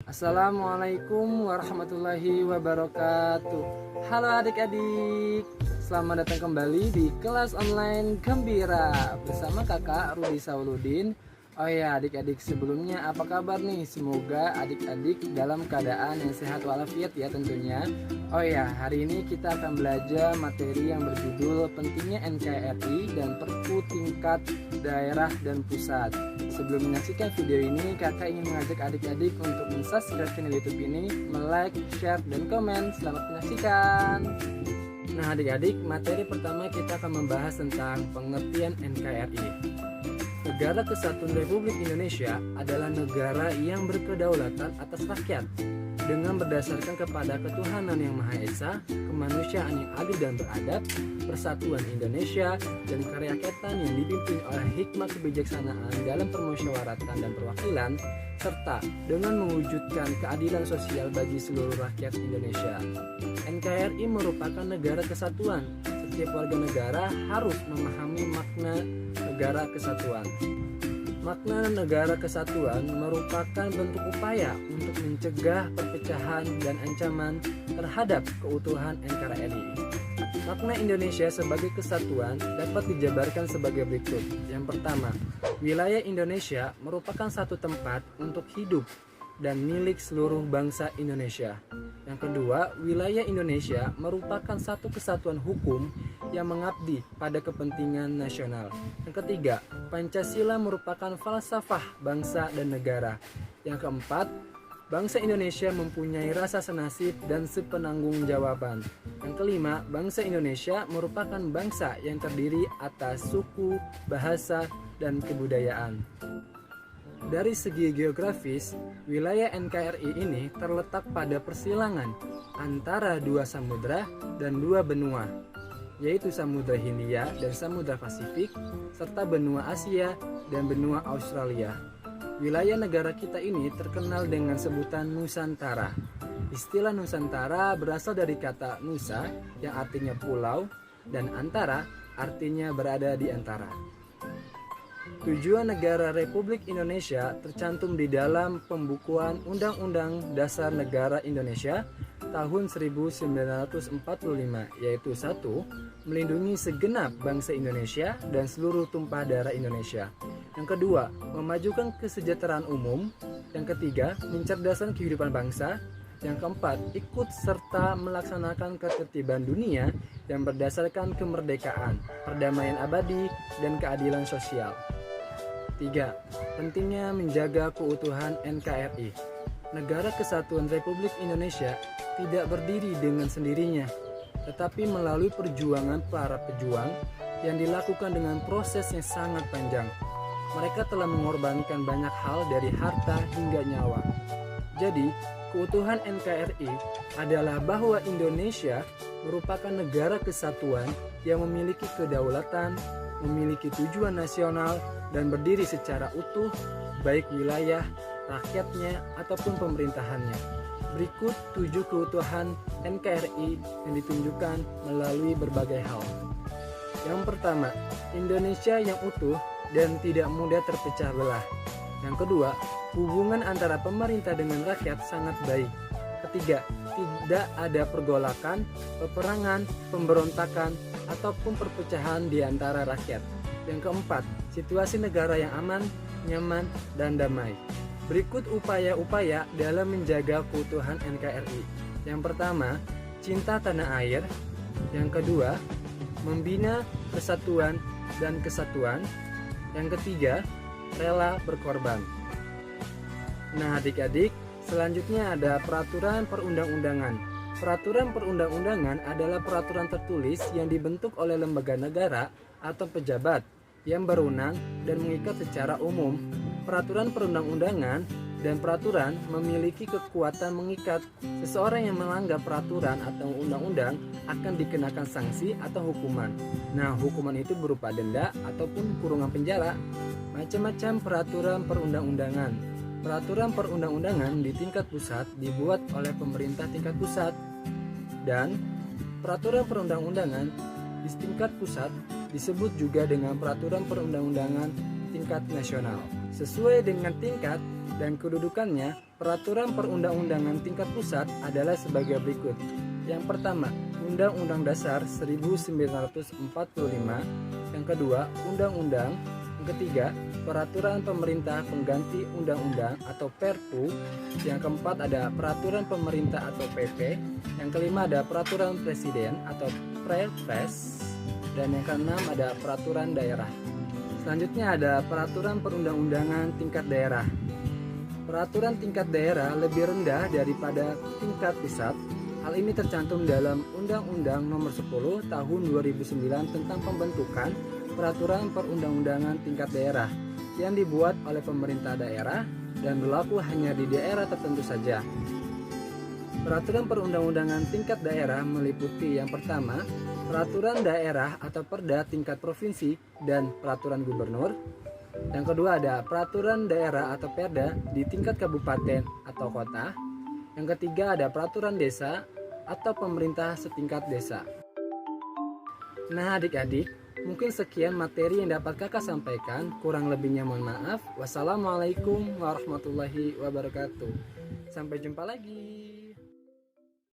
Assalamualaikum warahmatullahi wabarakatuh. Halo adik-adik, selamat datang kembali di kelas online Gembira bersama kakak Rudi Sauludin. Oh ya adik-adik, sebelumnya apa kabar nih? Semoga adik-adik dalam keadaan yang sehat walafiat ya tentunya. Oh ya, hari ini kita akan belajar materi yang berjudul pentingnya NKRI dan Perpu tingkat daerah dan pusat. Sebelum menyaksikan video ini, kakak ingin mengajak adik-adik untuk subscribe channel YouTube ini, like, share, dan komen. Selamat menyaksikan. Nah adik-adik, materi pertama kita akan membahas tentang pengertian NKRI. Negara Kesatuan Republik Indonesia adalah negara yang berkedaulatan atas rakyat dengan berdasarkan kepada ketuhanan yang Maha Esa, kemanusiaan yang adil dan beradab, persatuan Indonesia, dan kerakyatan yang dipimpin oleh hikmah kebijaksanaan dalam permusyawaratan dan perwakilan, serta dengan mewujudkan keadilan sosial bagi seluruh rakyat Indonesia. NKRI merupakan negara kesatuan. Setiap warga negara harus memahami makna negara kesatuan. Makna negara kesatuan merupakan bentuk upaya untuk mencegah perpecahan dan ancaman terhadap keutuhan NKRI. Makna Indonesia sebagai kesatuan dapat dijabarkan sebagai berikut. Yang pertama, wilayah Indonesia merupakan satu tempat untuk hidup dan milik seluruh bangsa Indonesia. Yang kedua, wilayah Indonesia merupakan satu kesatuan hukum yang mengabdi pada kepentingan nasional. Yang ketiga, Pancasila merupakan falsafah bangsa dan negara. Yang keempat, bangsa Indonesia mempunyai rasa senasib dan sepenanggung-jawaban. Yang kelima, bangsa Indonesia merupakan bangsa yang terdiri atas suku, bahasa, dan kebudayaan. Dari segi geografis, wilayah NKRI ini terletak pada persilangan antara dua samudra dan dua benua, yaitu Samudra Hindia dan Samudra Pasifik, serta benua Asia dan benua Australia. Wilayah negara kita ini terkenal dengan sebutan Nusantara. Istilah Nusantara berasal dari kata Nusa yang artinya pulau dan antara artinya berada di antara. Tujuan negara Republik Indonesia tercantum di dalam pembukuan Undang-Undang Dasar Negara Indonesia tahun 1945, yaitu 1. Melindungi segenap bangsa Indonesia dan seluruh tumpah darah Indonesia. Yang kedua, memajukan kesejahteraan umum. Yang ketiga, mencerdaskan kehidupan bangsa. Yang keempat, ikut serta melaksanakan ketertiban dunia yang berdasarkan kemerdekaan, perdamaian abadi, dan keadilan sosial. 3. Pentingnya menjaga keutuhan NKRI. Negara Kesatuan Republik Indonesia tidak berdiri dengan sendirinya, tetapi melalui perjuangan para pejuang yang dilakukan dengan proses yang sangat panjang. Mereka telah mengorbankan banyak hal dari harta hingga nyawa. Jadi, keutuhan NKRI adalah bahwa Indonesia merupakan negara kesatuan yang memiliki kedaulatan, memiliki tujuan nasional, dan berdiri secara utuh, baik wilayah, rakyatnya, ataupun pemerintahannya. Berikut 7 keutuhan NKRI yang ditunjukkan melalui berbagai hal. Yang pertama, Indonesia yang utuh dan tidak mudah terpecah belah. Yang kedua, hubungan antara pemerintah dengan rakyat sangat baik. Ketiga, tidak ada pergolakan, peperangan, pemberontakan, ataupun perpecahan di antara rakyat. Yang keempat, situasi negara yang aman, nyaman, dan damai. Berikut upaya-upaya dalam menjaga keutuhan NKRI. Yang pertama, cinta tanah air. Yang kedua, membina persatuan dan kesatuan. Yang ketiga, rela berkorban. Nah adik-adik, selanjutnya ada peraturan perundang-undangan. Peraturan perundang-undangan adalah peraturan tertulis yang dibentuk oleh lembaga negara atau pejabat yang berwenang dan mengikat secara umum. Peraturan perundang-undangan dan peraturan memiliki kekuatan mengikat. Seseorang yang melanggar peraturan atau undang-undang akan dikenakan sanksi atau hukuman. Nah, hukuman itu berupa denda ataupun kurungan penjara. Macam-macam peraturan perundang-undangan. Peraturan perundang-undangan di tingkat pusat dibuat oleh pemerintah tingkat pusat, dan peraturan perundang-undangan di tingkat pusat disebut juga dengan peraturan perundang-undangan tingkat nasional. Sesuai dengan tingkat dan kedudukannya, peraturan perundang-undangan tingkat pusat adalah sebagai berikut. Yang pertama, Undang-Undang Dasar 1945. Yang kedua, Undang-Undang. Yang ketiga, Peraturan Pemerintah Pengganti Undang-Undang atau Perpu. Yang keempat ada Peraturan Pemerintah atau PP. Yang kelima ada Peraturan Presiden atau Perpres. Dan yang keenam ada Peraturan Daerah. Selanjutnya ada Peraturan Perundang-undangan tingkat daerah. Peraturan tingkat daerah lebih rendah daripada tingkat pusat. Hal ini tercantum dalam Undang-Undang Nomor 10 Tahun 2009 tentang pembentukan Peraturan Perundang-undangan tingkat daerah yang dibuat oleh pemerintah daerah dan berlaku hanya di daerah tertentu saja. Peraturan perundang-undangan tingkat daerah meliputi yang pertama, peraturan daerah atau perda tingkat provinsi dan peraturan gubernur. Yang kedua ada peraturan daerah atau perda di tingkat kabupaten atau kota. Yang ketiga ada peraturan desa atau pemerintah setingkat desa. Nah adik-adik, mungkin sekian materi yang dapat kakak sampaikan. Kurang lebihnya mohon maaf. Wassalamualaikum warahmatullahi wabarakatuh. Sampai jumpa lagi.